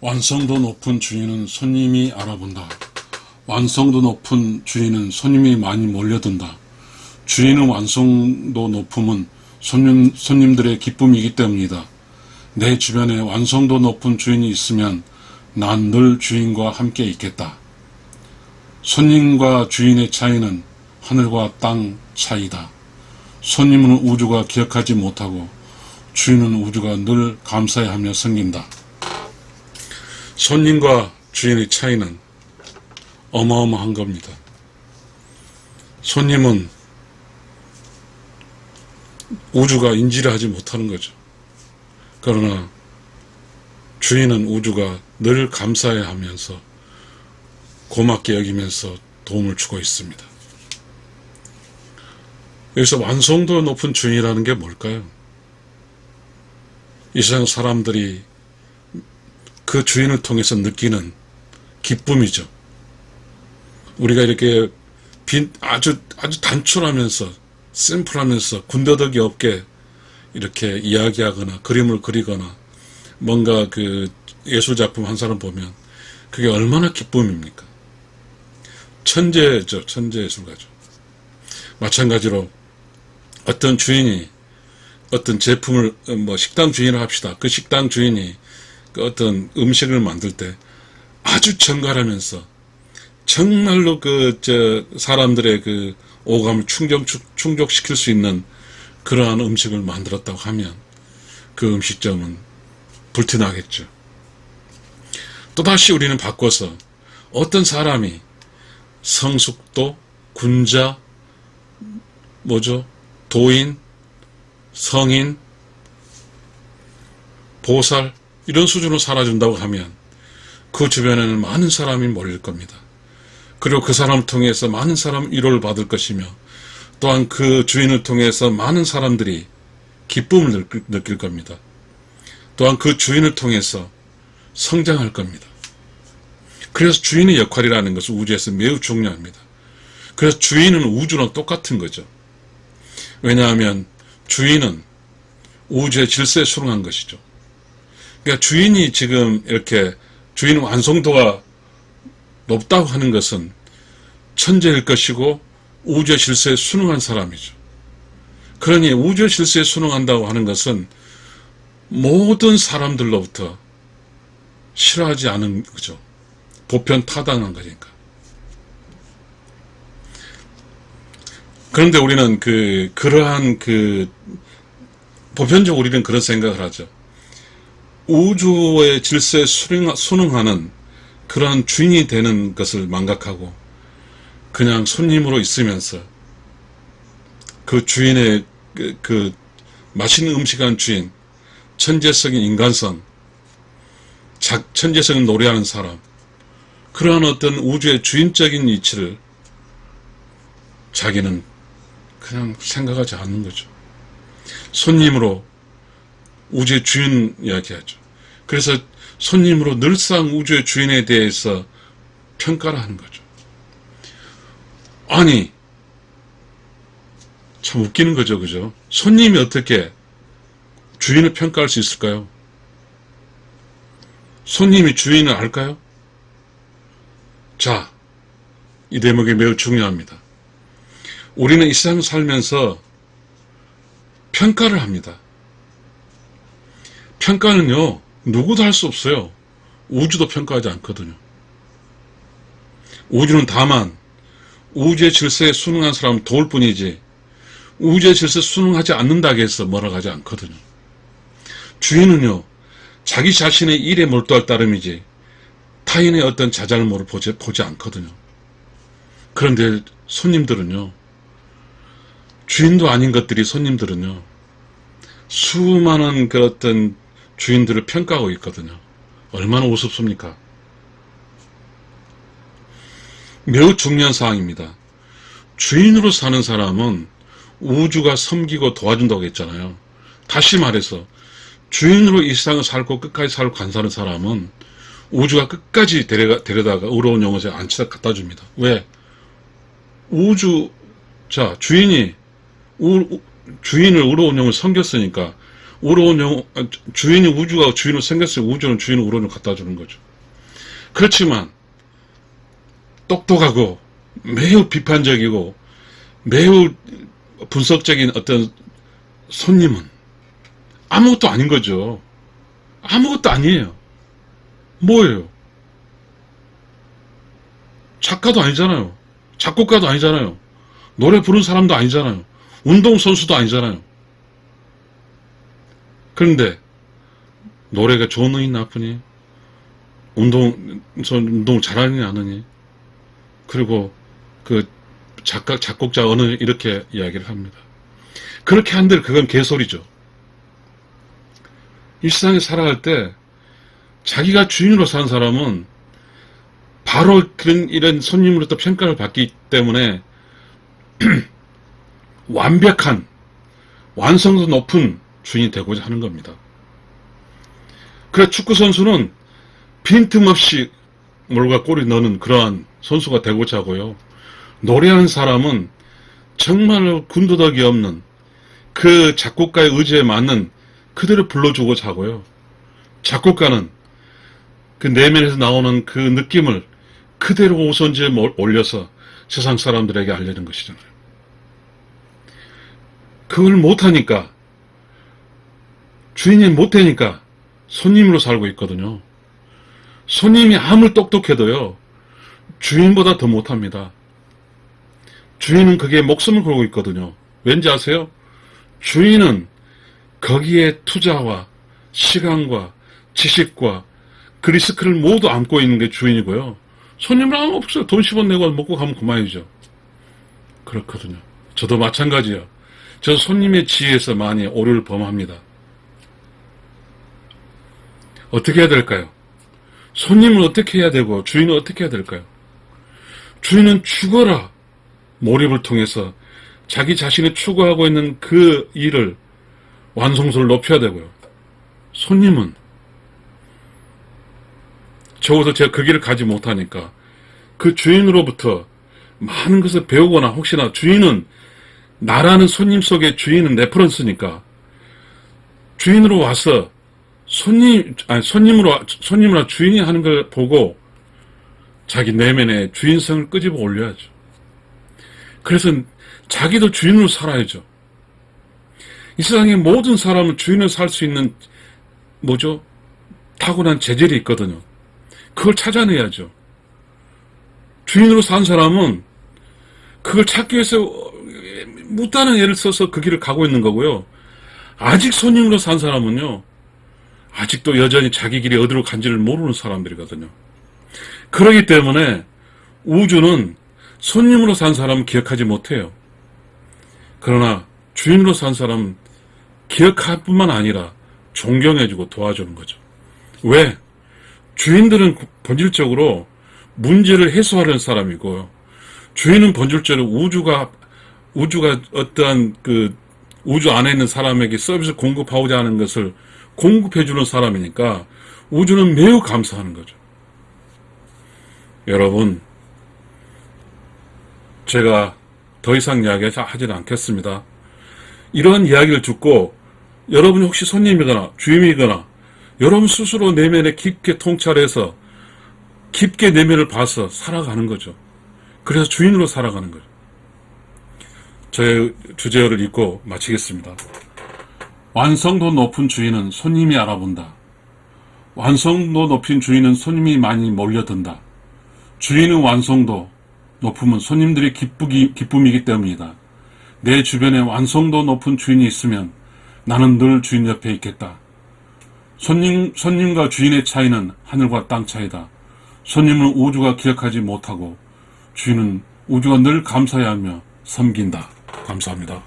완성도 높은 주인은 손님이 알아본다. 완성도 높은 주인은 손님이 많이 몰려든다. 주인의 완성도 높음은 손님들의 기쁨이기 때문이다. 내 주변에 완성도 높은 주인이 있으면 난 늘 주인과 함께 있겠다. 손님과 주인의 차이는 하늘과 땅 차이다. 손님은 우주가 기억하지 못하고 주인은 우주가 늘 감사해하며 섬긴다. 손님과 주인의 차이는 어마어마한 겁니다. 손님은 우주가 인지를 하지 못하는 거죠. 그러나 주인은 우주가 늘 감사해하면서 고맙게 여기면서 도움을 주고 있습니다. 여기서 완성도 높은 주인이라는 게 뭘까요? 이 세상 사람들이 그 주인을 통해서 느끼는 기쁨이죠. 우리가 이렇게 아주 단출하면서 심플하면서 군더더기 없게 이렇게 이야기하거나 그림을 그리거나 뭔가 그 예술작품 한 사람 보면 그게 얼마나 기쁨입니까? 천재죠. 천재예술가죠. 마찬가지로 어떤 주인이 어떤 제품을 식당 주인을 합시다. 그 식당 주인이 그 어떤 음식을 만들 때 아주 정갈하면서 정말로 사람들의 그 오감을 충족시킬 수 있는 그러한 음식을 만들었다고 하면 그 음식점은 불티나겠죠. 또다시 우리는 바꿔서 어떤 사람이 성숙도, 군자, 도인, 성인, 보살 이런 수준으로 살아준다고 하면 그 주변에는 많은 사람이 몰릴 겁니다. 그리고 그 사람을 통해서 많은 사람 위로를 받을 것이며 또한 그 주인을 통해서 많은 사람들이 기쁨을 느낄 겁니다. 또한 그 주인을 통해서 성장할 겁니다. 그래서 주인의 역할이라는 것은 우주에서 매우 중요합니다. 그래서 주인은 우주랑 똑같은 거죠. 왜냐하면 주인은 우주의 질서에 순응한 것이죠. 그러니까 주인이 지금 이렇게 주인 완성도가 높다고 하는 것은 천재일 것이고 우주의 질서에 순응한 사람이죠. 그러니 우주의 질서에 순응한다고 하는 것은 모든 사람들로부터 싫어하지 않은 거죠. 보편 타당한 거니까. 그런데 우리는 그러한 보편적으로 우리는 그런 생각을 하죠. 우주의 질서에 순응하는 그런 주인이 되는 것을 망각하고 그냥 손님으로 있으면서 그 주인의 그 맛있는 음식하는 주인, 천재적인 인간성, 천재성을 노래하는 사람, 그러한 어떤 우주의 주인적인 위치를 자기는 그냥 생각하지 않는 거죠. 손님으로 우주의 주인 이야기하죠. 그래서 손님으로 늘상 우주의 주인에 대해서 평가를 하는 거죠. 아니, 참 웃기는 거죠, 그죠? 손님이 어떻게 주인을 평가할 수 있을까요? 손님이 주인을 알까요? 자, 이 대목이 매우 중요합니다. 우리는 이 세상 살면서 평가를 합니다. 평가는요, 누구도 할 수 없어요. 우주도 평가하지 않거든요. 우주는 다만 우주의 질서에 순응한 사람은 도울 뿐이지 우주의 질서에 순응하지 않는다고 해서 뭐라고 하지 않거든요. 주인은요, 자기 자신의 일에 몰두할 따름이지 타인의 어떤 자잘모를 보지 않거든요. 그런데 손님들은요, 주인도 아닌 것들이 손님들은요, 수많은 그 어떤 주인들을 평가하고 있거든요. 얼마나 우습습니까? 매우 중요한 사항입니다. 주인으로 사는 사람은 우주가 섬기고 도와준다고 했잖아요. 다시 말해서 주인으로 이 세상을 살고 끝까지 살고 간사는 사람은 우주가 끝까지 데려다가 의로운 영혼에 안치다 갖다 줍니다. 왜? 주인을 의로운 영혼을 섬겼으니까 우러온 주인이 우주가 주인을 생겼으니 우주는 주인을 우러는 갖다 주는 거죠. 그렇지만 똑똑하고 매우 비판적이고 매우 분석적인 어떤 손님은 아무것도 아닌 거죠. 아무것도 아니에요. 뭐예요? 작가도 아니잖아요. 작곡가도 아니잖아요. 노래 부르는 사람도 아니잖아요. 운동선수도 아니잖아요. 그런데 노래가 좋으니 나쁘니, 운동 잘하니 안 하니, 그리고 그 작곡자 어느 이렇게 이야기를 합니다. 그렇게 한들 그건 개소리죠. 일상에 살아갈 때 자기가 주인으로 산 사람은 바로 이런 손님으로부터 평가를 받기 때문에 완벽한 완성도 높은 주인이 되고자 하는 겁니다. 그래 축구 선수는 빈틈없이 몰과 골이 넣는 그러한 선수가 되고자 하고요. 노래하는 사람은 정말 군더더기 없는 그 작곡가의 의지에 맞는 그대로 불러주고자 하고요. 작곡가는 그 내면에서 나오는 그 느낌을 그대로 오선지에 올려서 세상 사람들에게 알리는 것이잖아요. 그걸 못하니까, 주인이 못되니까 손님으로 살고 있거든요. 손님이 아무리 똑똑해도요, 주인보다 더 못합니다. 주인은 그게 목숨을 걸고 있거든요. 왠지 아세요? 주인은 거기에 투자와 시간과 지식과 그 리스크를 모두 안고 있는 게 주인이고요. 손님은 아무 없어요. 돈 10원 내고 먹고 가면 그만이죠. 그렇거든요. 저도 마찬가지예요. 저 손님의 지혜에서 많이 오류를 범합니다. 어떻게 해야 될까요? 손님은 어떻게 해야 되고 주인은 어떻게 해야 될까요? 주인은 죽어라 몰입을 통해서 자기 자신이 추구하고 있는 그 일을 완성도를 높여야 되고요. 손님은 적어도 제가 그 길을 가지 못하니까 그 주인으로부터 많은 것을 배우거나 혹시나 주인은 나라는 손님 속의 주인은 레퍼런스니까 주인으로 와서 손님으로 주인이 하는 걸 보고 자기 내면의 주인성을 끄집어 올려야죠. 그래서 자기도 주인으로 살아야죠. 이 세상의 모든 사람은 주인으로 살 수 있는 타고난 재질이 있거든요. 그걸 찾아내야죠. 주인으로 산 사람은 그걸 찾기 위해서 무단한 애를 써서 그 길을 가고 있는 거고요. 아직 손님으로 산 사람은요, 아직도 여전히 자기 길이 어디로 간지를 모르는 사람들이거든요. 그렇기 때문에 우주는 손님으로 산 사람은 기억하지 못해요. 그러나 주인으로 산 사람은 기억할 뿐만 아니라 존경해주고 도와주는 거죠. 왜? 주인들은 본질적으로 문제를 해소하려는 사람이고요. 주인은 본질적으로 우주가 어떠한 그 우주 안에 있는 사람에게 서비스를 공급하고자 하는 것을 공급해주는 사람이니까 우주는 매우 감사하는 거죠. 여러분, 제가 더 이상 이야기하지는 않겠습니다. 이러한 이야기를 듣고 여러분이 혹시 손님이거나 주임이거나 여러분 스스로 내면에 깊게 통찰해서 깊게 내면을 봐서 살아가는 거죠. 그래서 주인으로 살아가는 거죠. 저의 주제어를 읽고 마치겠습니다. 완성도 높은 주인은 손님이 알아본다. 완성도 높인 주인은 손님이 많이 몰려든다. 주인의 완성도 높음은 손님들이 기쁨이기 때문이다. 내 주변에 완성도 높은 주인이 있으면 나는 늘 주인 옆에 있겠다. 손님과 주인의 차이는 하늘과 땅 차이다. 손님은 우주가 기억하지 못하고 주인은 우주가 늘 감사해하며 섬긴다. 감사합니다.